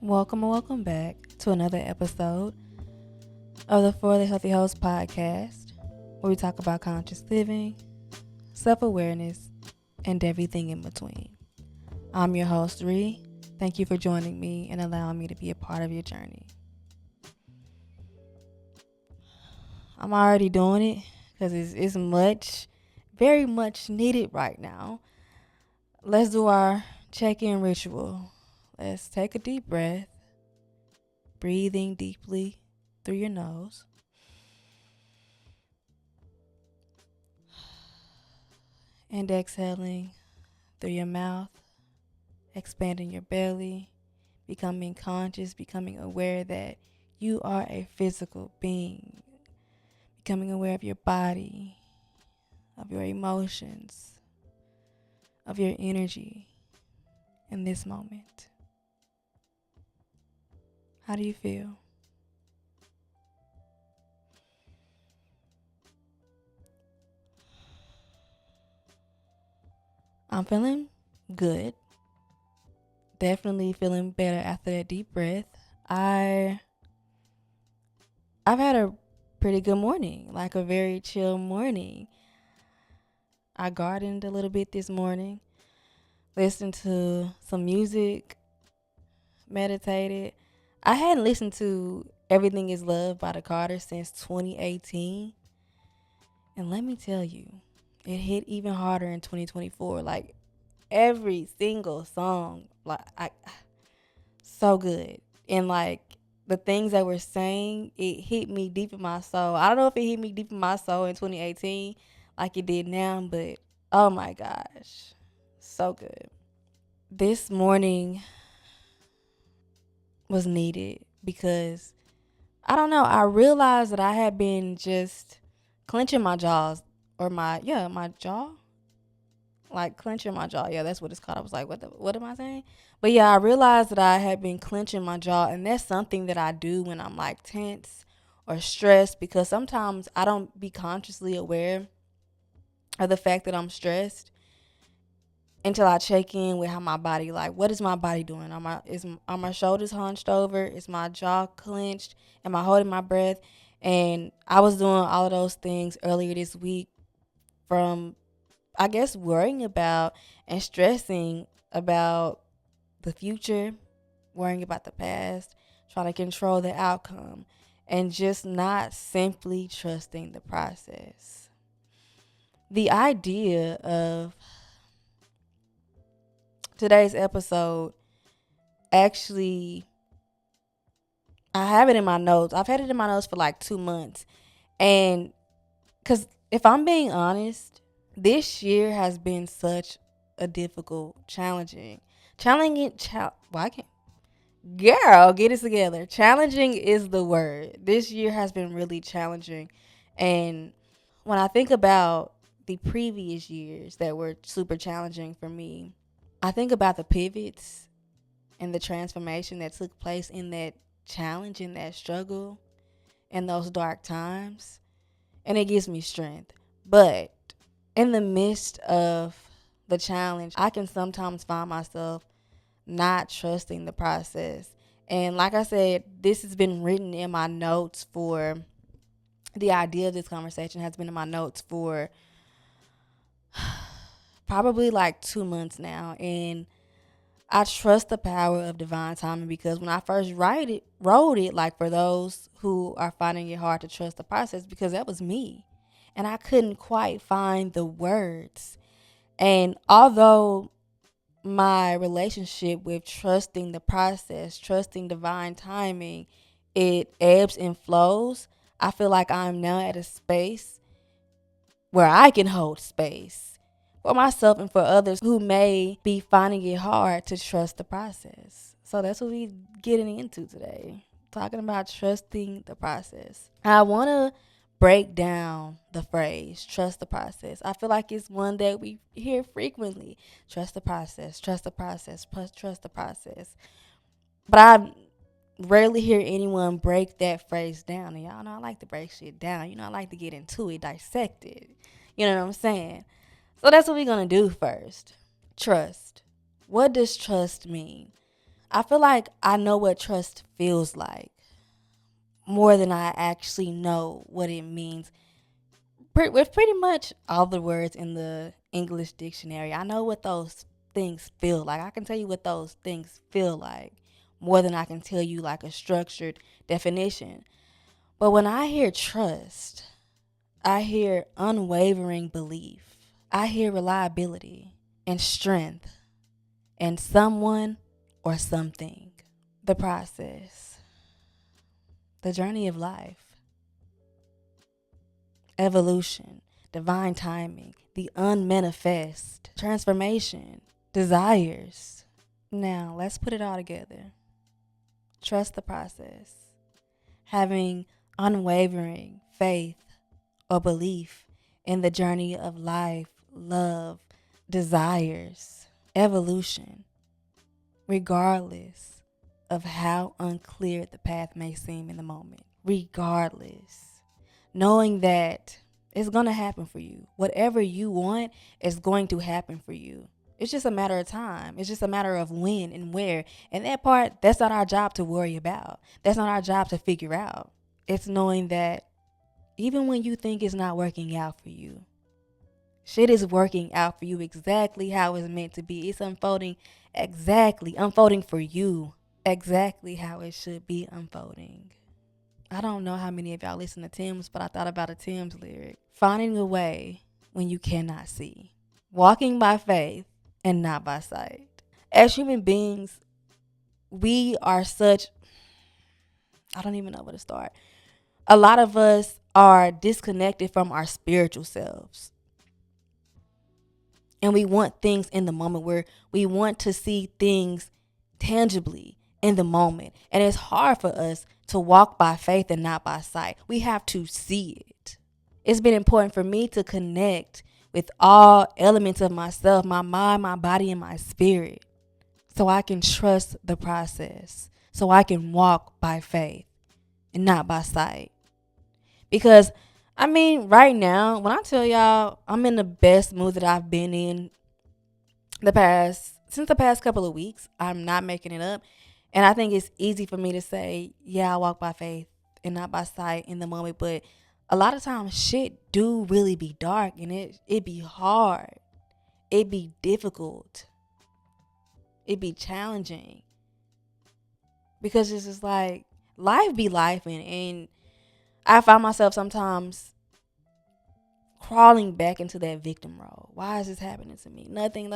Welcome and welcome back to another episode of the For the Healthy Host podcast, where we talk about conscious living, self-awareness, and everything in between. I'm your host, Ree. Thank you for joining me and allowing me to be a part of your journey. I'm already doing it because it's very much needed right now. Let's do our check-in ritual. Let's take a deep breath, breathing deeply through your nose. And exhaling through your mouth, expanding your belly, becoming conscious, becoming aware that you are a physical being, becoming aware of your body, of your emotions, of your energy in this moment. How do you feel? I'm feeling good. Definitely feeling better after that deep breath. I've had a pretty good morning, like a very chill morning. I gardened a little bit this morning, listened to some music, meditated. I hadn't listened to Everything Is Love by the Carters since 2018. And let me tell you, it hit even harder in 2024. Like every single song, so good. And like the things that we're saying, it hit me deep in my soul. I don't know if it hit me deep in my soul in 2018 like it did now, but oh my gosh, so good. This morning was needed because I don't know, I realized that I had been just clenching my jaws or my jaw, like clenching my jaw. Yeah, that's what it's called. I was like, what am I saying? But yeah, I realized that I had been clenching my jaw, and that's something that I do when I'm like tense or stressed, because sometimes I don't be consciously aware of the fact that I'm stressed until I check in with how my body, like, what is my body doing? Are my shoulders hunched over? Is my jaw clenched? Am I holding my breath? And I was doing all of those things earlier this week from, I guess, worrying about and stressing about the future, worrying about the past, trying to control the outcome, and just not simply trusting the process. The idea of today's episode, actually, I have it in my notes. I've had it in my notes for like 2 months. And because if I'm being honest, this year has been such a difficult, I can't, girl, get it together. Challenging is the word. This year has been really challenging. And when I think about the previous years that were super challenging for me, I think about the pivots and the transformation that took place in that challenge, in that struggle, in those dark times. And it gives me strength. But in the midst of the challenge, I can sometimes find myself not trusting the process. And like I said, this has been written in my notes for the idea of this conversation has been in my notes for probably like 2 months now. And I trust the power of divine timing, because when I first wrote it, like for those who are finding it hard to trust the process, because that was me. And I couldn't quite find the words. And although my relationship with trusting the process, trusting divine timing, it ebbs and flows, I feel like I'm now at a space where I can hold space for myself and for others who may be finding it hard to trust the process. So that's what we're getting into today, talking about trusting the process. I want to break down the phrase trust the process. I feel like it's one that we hear frequently. Trust the process, trust the process, plus trust the process. But I rarely hear anyone break that phrase down. And y'all know I like to break shit down. I like to get into it, dissect it. You know what I'm saying? So that's what we're going to do first. Trust. What does trust mean? I feel like I know what trust feels like more than I actually know what it means. With pretty much all the words in the English dictionary, I know what those things feel like. I can tell you what those things feel like more than I can tell you like a structured definition. But when I hear trust, I hear unwavering belief. I hear reliability and strength in someone or something. The process, the journey of life, evolution, divine timing, the unmanifest, transformation, desires. Now, let's put it all together. Trust the process. Having unwavering faith or belief in the journey of life, love, desires, evolution, regardless of how unclear the path may seem in the moment. Regardless. Knowing that it's going to happen for you. Whatever you want is going to happen for you. It's just a matter of time. It's just a matter of when and where. And that part, that's not our job to worry about. That's not our job to figure out. It's knowing that even when you think it's not working out for you, shit is working out for you exactly how it's meant to be. It's unfolding for you exactly how it should be unfolding. I don't know how many of y'all listen to Tim's, but I thought about a Tim's lyric. Finding a way when you cannot see. Walking by faith and not by sight. As human beings, we are such, I don't even know where to start. A lot of us are disconnected from our spiritual selves. And we want things in the moment where we want to see things tangibly in the moment. And it's hard for us to walk by faith and not by sight. We have to see it. It's been important for me to connect with all elements of myself, my mind, my body, and my spirit, so I can trust the process, so I can walk by faith and not by sight. Because right now, when I tell y'all I'm in the best mood that I've been in since the past couple of weeks, I'm not making it up. And I think it's easy for me to say, yeah, I walk by faith and not by sight in the moment. But a lot of times shit do really be dark, and it be hard. It be difficult. It be challenging. Because it's just like life be life, and I find myself sometimes crawling back into that victim role. Why is this happening to me? Nothing,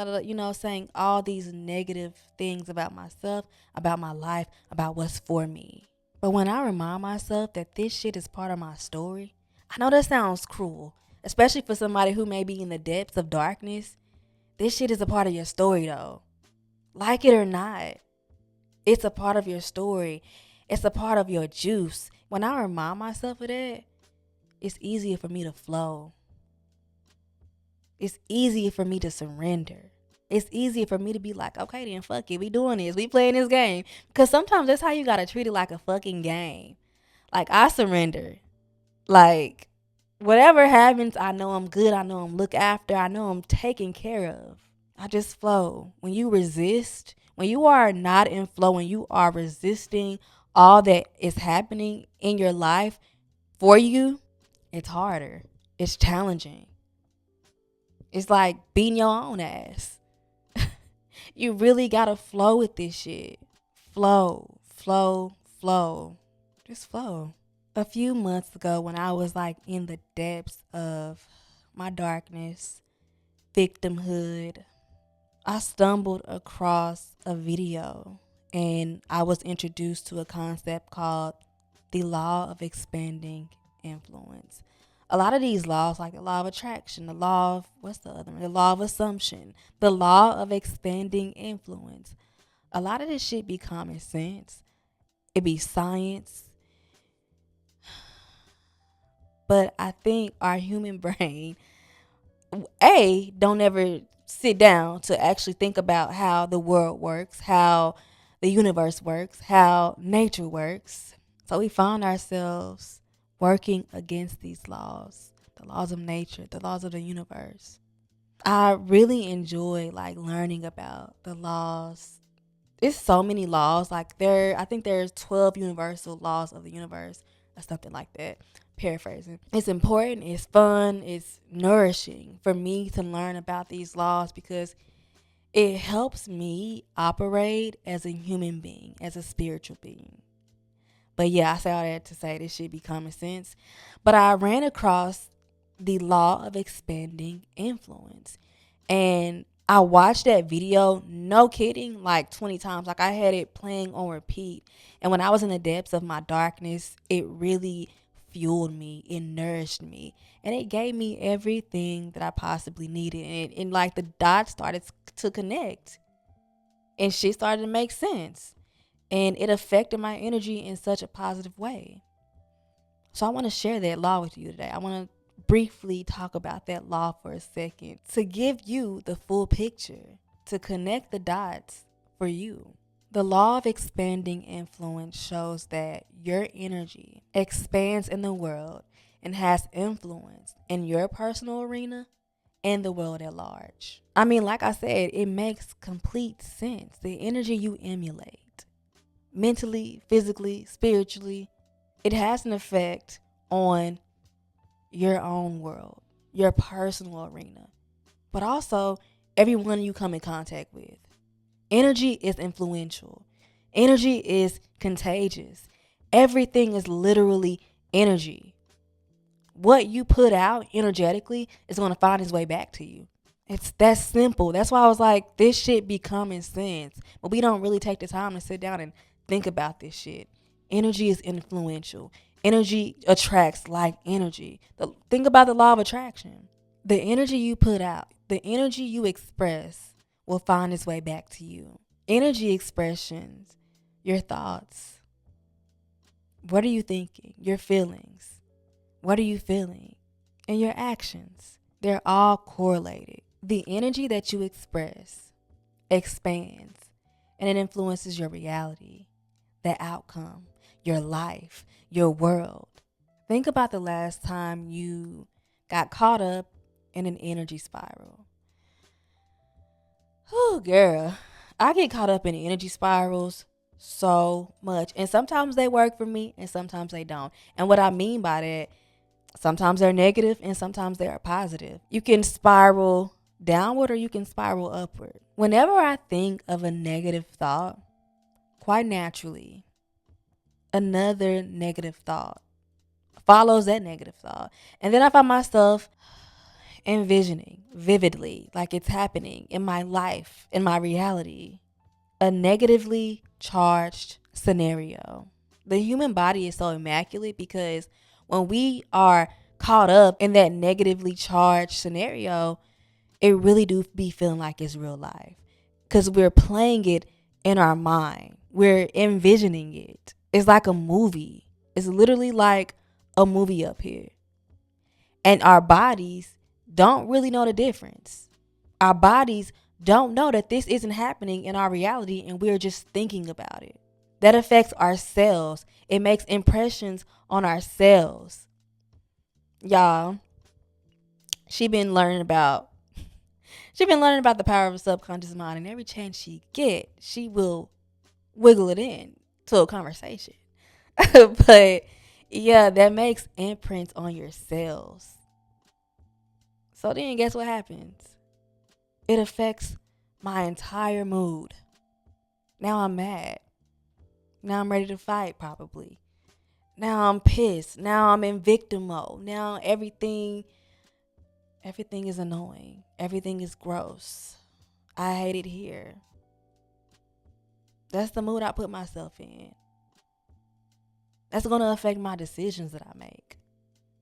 saying all these negative things about myself, about my life, about what's for me. But when I remind myself that this shit is part of my story, I know that sounds cruel, especially for somebody who may be in the depths of darkness. This shit is a part of your story though. Like it or not, it's a part of your story. It's a part of your juice. When I remind myself of that, it's easier for me to flow. It's easier for me to surrender. It's easier for me to be like, okay, then fuck it. We doing this. We playing this game. Because sometimes that's how you got to treat it, like a fucking game. Like, I surrender. Like, whatever happens, I know I'm good. I know I'm looked after. I know I'm taken care of. I just flow. When you resist, when you are not in flow, when you are resisting all that is happening in your life for you, it's harder. It's challenging. It's like beating your own ass. You really gotta flow with this shit. Flow, flow, flow. Just flow. A few months ago, when I was like in the depths of my darkness, victimhood, I stumbled across a video and I was introduced to a concept called the law of expanding influence. A lot of these laws, like the law of attraction, the law of, what's the other one? The law of assumption, the law of expanding influence. A lot of this shit be common sense. It be science. But I think our human brain, don't ever sit down to actually think about how the world works, how the universe works, how nature works. So we find ourselves working against these laws, the laws of nature, the laws of the universe. I really enjoy like learning about the laws It's so many laws. Like I think there's 12 universal laws of the universe or something like that. Paraphrasing. It's important, it's fun, it's nourishing for me to learn about these laws because it helps me operate as a human being, as a spiritual being. But yeah, I say all that to say this should be common sense. But I ran across the law of expanding influence. And I watched that video, no kidding, like 20 times. Like I had it playing on repeat. And when I was in the depths of my darkness, it really fueled me, it nourished me. And it gave me everything that I possibly needed. And like the dots started to connect. And shit started to make sense. And it affected my energy in such a positive way. So I want to share that law with you today. I want to briefly talk about that law for a second to give you the full picture, to connect the dots for you. The law of expanding influence shows that your energy expands in the world and has influence in your personal arena and the world at large. I mean, like I said, it makes complete sense. The energy you emulate, mentally, physically, spiritually, it has an effect on your own world, your personal arena, but also everyone you come in contact with. Energy is influential. Energy is contagious. Everything is literally energy. What you put out energetically is going to find its way back to you. It's that simple. That's why I was like, this shit be common sense. But we don't really take the time to sit down and think about this shit. Energy is influential. Energy attracts like energy. Think about the law of attraction. The energy you put out, the energy you express will find its way back to you. Energy expressions, your thoughts. What are you thinking? Your feelings. What are you feeling? And your actions. They're all correlated. The energy that you express expands and it influences your reality, the outcome, your life, your world. Think about the last time you got caught up in an energy spiral. Oh, girl, I get caught up in energy spirals so much. And sometimes they work for me and sometimes they don't. And what I mean by that, sometimes they're negative and sometimes they are positive. You can spiral downward or you can spiral upward. Whenever I think of a negative thought, quite naturally, another negative thought follows that negative thought. And then I find myself envisioning vividly, like it's happening in my life, in my reality, a negatively charged scenario. The human body is so immaculate because when we are caught up in that negatively charged scenario, it really do be feeling like it's real life because we're playing it in our mind. We're envisioning it. It's like a movie. It's literally like a movie up here. And our bodies don't really know the difference. Our bodies don't know that this isn't happening in our reality and we're just thinking about it. That affects our cells. It makes impressions on our cells. Y'all, she been learning about the power of the subconscious mind, and every chance she get, she will wiggle it in to a conversation. But yeah, that makes imprints on your cells. So then guess what happens? It affects my entire mood. Now I'm mad. Now I'm ready to fight probably. Now I'm pissed. Now I'm in victim mode. Now everything is annoying. Everything is gross. I hate it here. That's the mood I put myself in. That's going to affect my decisions that I make.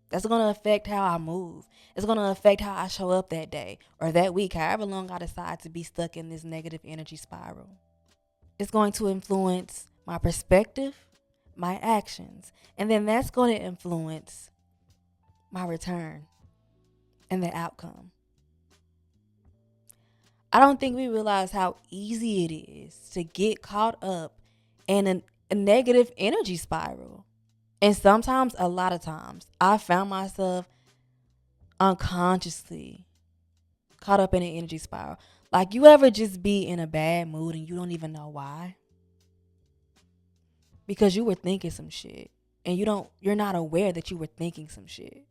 That's going to affect how I move. It's going to affect how I show up that day or that week, however long I decide to be stuck in this negative energy spiral. It's going to influence my perspective, my actions, and then that's going to influence my return and the outcome. I don't think we realize how easy it is to get caught up in a negative energy spiral. And sometimes, a lot of times, I found myself unconsciously caught up in an energy spiral. Like, you ever just be in a bad mood and you don't even know why? Because you were thinking some shit and you're not aware that you were thinking some shit.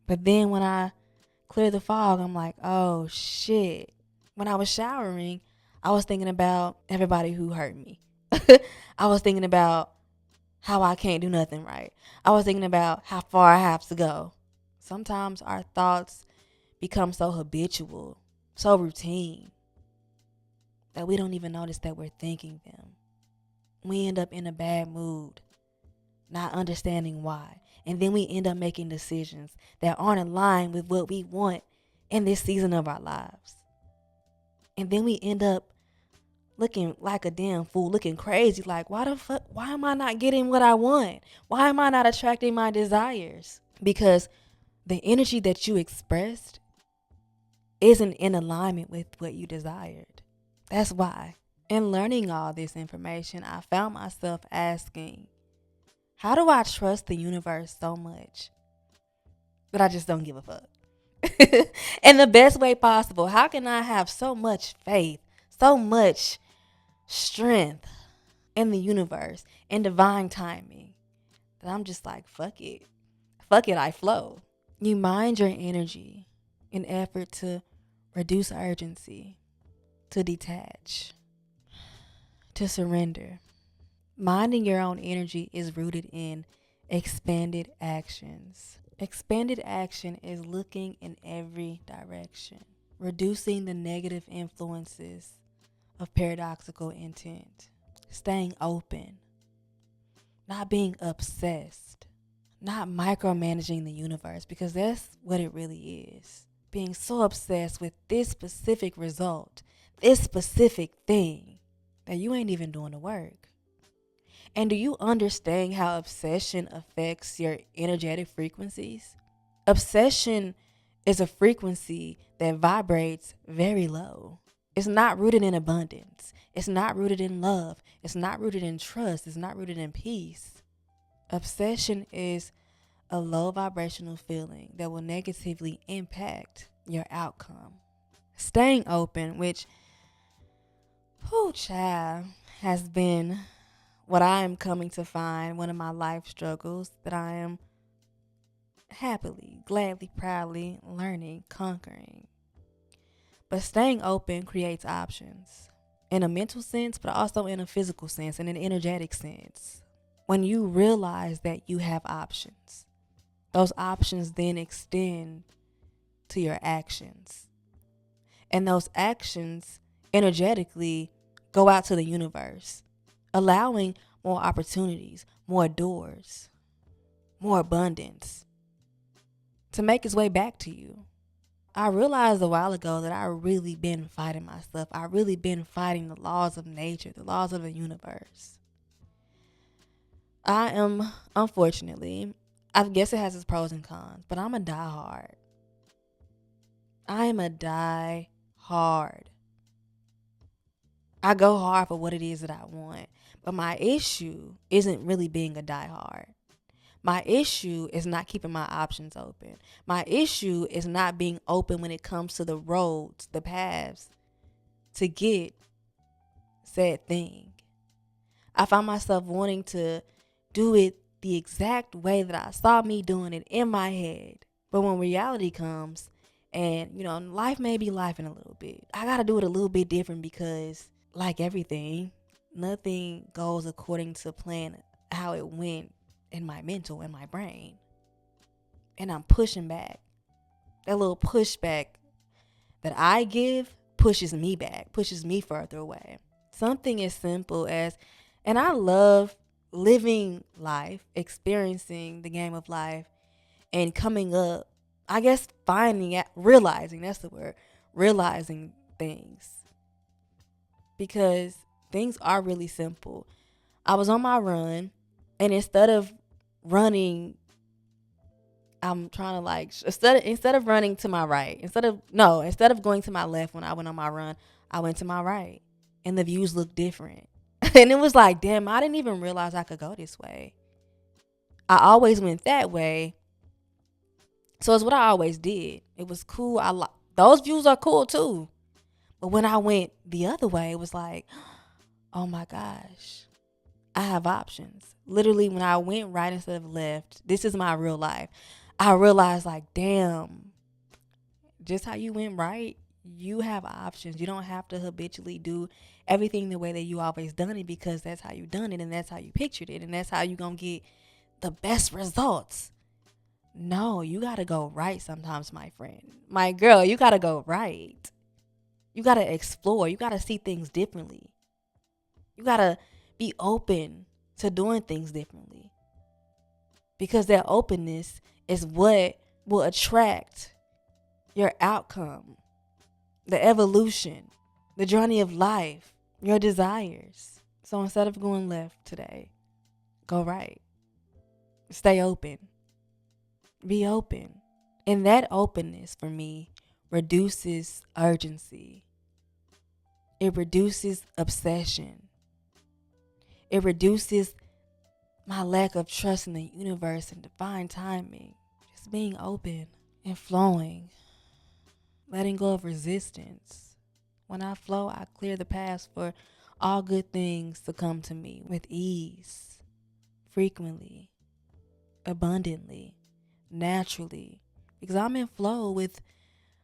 But then when I clear the fog, I'm like, oh shit. When I was showering, I was thinking about everybody who hurt me. I was thinking about how I can't do nothing right. I was thinking about how far I have to go. Sometimes our thoughts become so habitual, so routine, that we don't even notice that we're thinking them. We end up in a bad mood, not understanding why. And then we end up making decisions that aren't aligned with what we want in this season of our lives. And then we end up looking like a damn fool, looking crazy, like, why the fuck, why am I not getting what I want? Why am I not attracting my desires? Because the energy that you expressed isn't in alignment with what you desired. That's why. In learning all this information, I found myself asking, how do I trust the universe so much that I just don't give a fuck? In the best way possible. How can I have so much faith, so much strength in the universe and divine timing that I'm just like, fuck it. Fuck it, I flow. You mind your energy in effort to reduce urgency, to detach, to surrender. Minding your own energy is rooted in expanded actions. Expanded action is looking in every direction, reducing the negative influences of paradoxical intent, staying open, not being obsessed, not micromanaging the universe, because that's what it really is. Being so obsessed with this specific result, this specific thing, that you ain't even doing the work. And do you understand how obsession affects your energetic frequencies? Obsession is a frequency that vibrates very low. It's not rooted in abundance. It's not rooted in love. It's not rooted in trust. It's not rooted in peace. Obsession is a low vibrational feeling that will negatively impact your outcome. Staying open, which, child, has been what I am coming to find one of my life struggles that I am happily, gladly, proudly learning, conquering. But staying open creates options in a mental sense, but also in a physical sense and an energetic sense. When you realize that you have options, those options then extend to your actions. And those actions energetically go out to the universe, allowing more opportunities, more doors, more abundance to make its way back to you. I realized a while ago that I really been fighting myself. I really been fighting the laws of nature, the laws of the universe. I am, unfortunately, I guess it has its pros and cons, but I'm a diehard. I am a die hard. I go hard for what it is that I want. But my issue isn't really being a diehard. My issue is not keeping my options open. My issue is not being open when it comes to the roads, the paths to get said thing. I find myself wanting to do it the exact way that I saw me doing it in my head. But when reality comes and, life may be life in a little bit, I got to do it a little bit different because, like everything, nothing goes according to plan how it went in my mental, in my brain. And I'm pushing back. That little pushback that I give pushes me back, pushes me further away. Something as simple as, and I love living life, experiencing the game of life, and coming up, I guess realizing, that's the word, realizing things. Because things are really simple. I was on my run, and instead of running, I'm trying to instead of running to my right, instead of going to my left when I went on my run, I went to my right, and the views looked different. And it was like, damn, I didn't even realize I could go this way. I always went that way. So it's what I always did. It was cool. Those views are cool too. But when I went the other way, it was like, oh my gosh, I have options. Literally, when I went right instead of left, this is my real life. I realized, like, damn, just how you went right, you have options. You don't have to habitually do everything the way that you always done it, because that's how you done it and that's how you pictured it and that's how you gonna get the best results. No, you gotta go right sometimes, my friend. My girl, you gotta go right. You gotta explore. You gotta see things differently. You gotta be open to doing things differently. Because that openness is what will attract your outcome, the evolution, the journey of life, your desires. So instead of going left today, go right. Stay open. Be open. And that openness for me reduces urgency. It reduces obsession. It reduces my lack of trust in the universe and divine timing. Just being open and flowing. Letting go of resistance. When I flow, I clear the path for all good things to come to me with ease, frequently, abundantly, naturally. Because I'm in flow with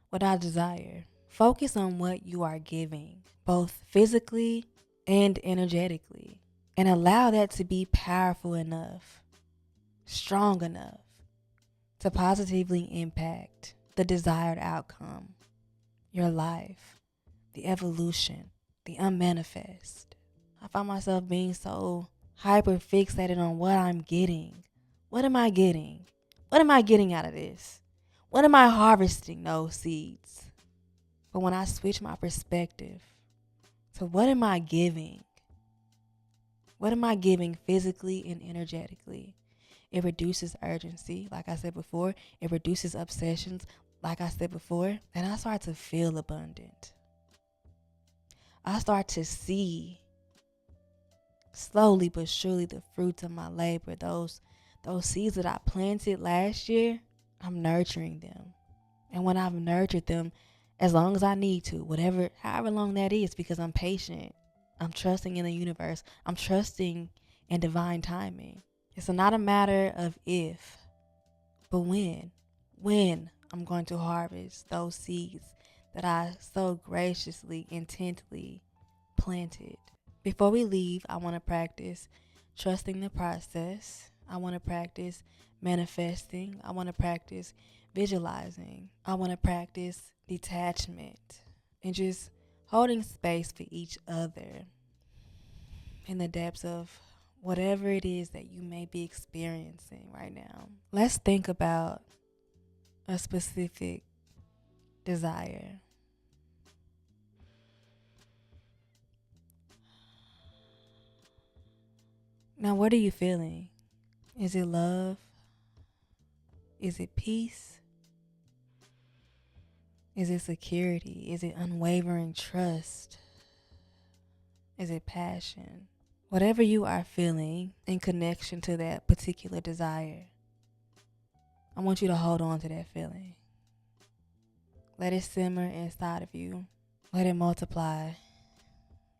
what I desire. Focus on what you are giving, both physically and energetically. And allow that to be powerful enough, strong enough to positively impact the desired outcome, your life, the evolution, the unmanifest. I find myself being so hyper fixated on what I'm getting. What am I getting? What am I getting out of this? What am I harvesting those seeds? But when I switch my perspective to what am I giving? What am I giving physically and energetically? It reduces urgency, like I said before. It reduces obsessions, like I said before. And I start to feel abundant. I start to see slowly but surely the fruits of my labor. Those seeds that I planted last year, I'm nurturing them. And when I've nurtured them, as long as I need to, however long that is, because I'm patient, I'm trusting in the universe, I'm trusting in divine timing. It's not a matter of if, but when I'm going to harvest those seeds that I so graciously, intently planted. Before we leave, I want to practice trusting the process. I want to practice manifesting. I want to practice visualizing. I want to practice detachment and just holding space for each other in the depths of whatever it is that you may be experiencing right now. Let's think about a specific desire. Now, what are you feeling? Is it love? Is it peace? Is it security? Is it unwavering trust? Is it passion? Whatever you are feeling in connection to that particular desire, I want you to hold on to that feeling. Let it simmer inside of you. Let it multiply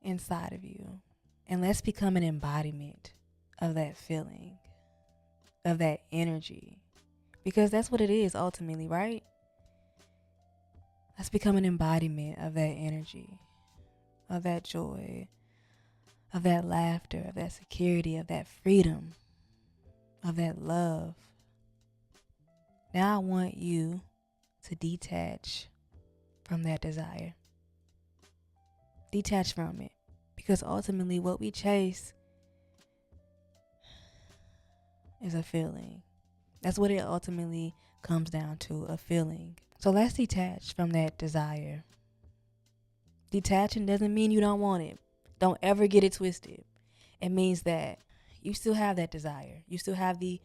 inside of you. And let's become an embodiment of that feeling, of that energy. Because that's what it is ultimately, right? Let's become an embodiment of that energy, of that joy, of that laughter, of that security, of that freedom, of that love. Now I want you to detach from that desire. Detach from it. Because ultimately what we chase is a feeling. That's what it ultimately comes down to, a feeling. So let's detach from that desire. Detaching doesn't mean you don't want it. Don't ever get it twisted. It means that you still have that desire. You still have the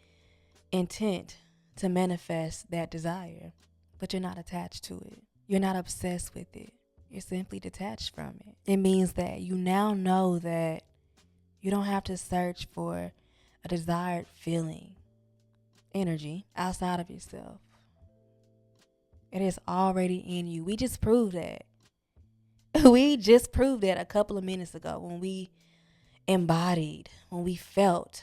intent to manifest that desire, but you're not attached to it. You're not obsessed with it. You're simply detached from it. It means that you now know that you don't have to search for a desired feeling, energy outside of yourself. It is already in you. We just proved that. We just proved that a couple of minutes ago when we embodied, when we felt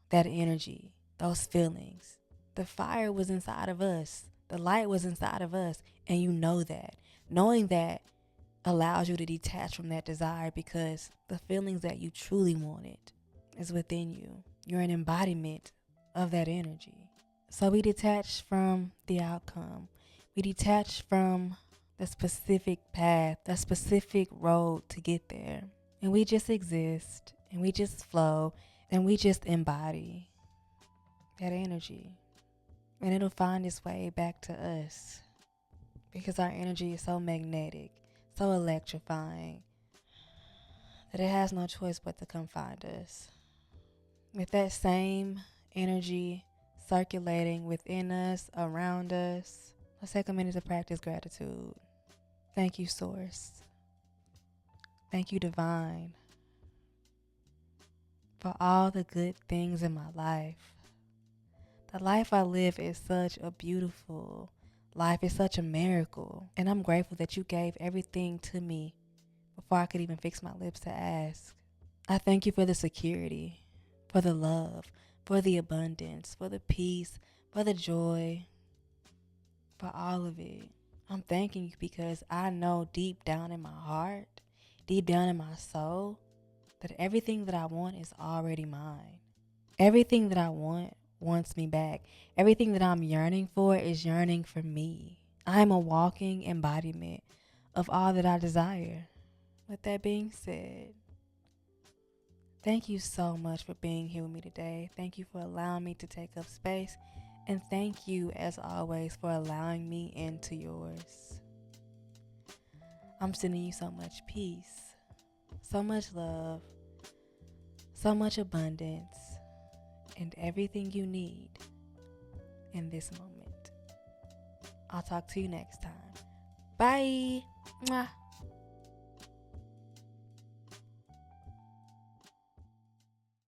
that energy, those feelings. The fire was inside of us, the light was inside of us, and you know that. Knowing that allows you to detach from that desire because the feelings that you truly wanted is within you. You're an embodiment of that energy. So we detach from the outcome. We detach from the specific path, the specific road to get there. And we just exist and we just flow and we just embody that energy. And it'll find its way back to us because our energy is so magnetic, so electrifying, that it has no choice but to come find us. With that same energy circulating within us, around us, let's take a minute to practice gratitude. Thank you, Source. Thank you, Divine, for all the good things in my life. The life I live is such a beautiful life. It's such a miracle. And I'm grateful that you gave everything to me before I could even fix my lips to ask. I thank you for the security, for the love, for the abundance, for the peace, for the joy, for all of it. I'm thanking you because I know deep down in my heart, deep down in my soul, that everything that I want is already mine. Everything that I want wants me back. Everything that I'm yearning for is yearning for me. I'm a walking embodiment of all that I desire. With that being said, thank you so much for being here with me today. Thank you for allowing me to take up space. And thank you, as always, for allowing me into yours. I'm sending you so much peace, so much love, so much abundance, and everything you need in this moment. I'll talk to you next time. Bye. Mwah.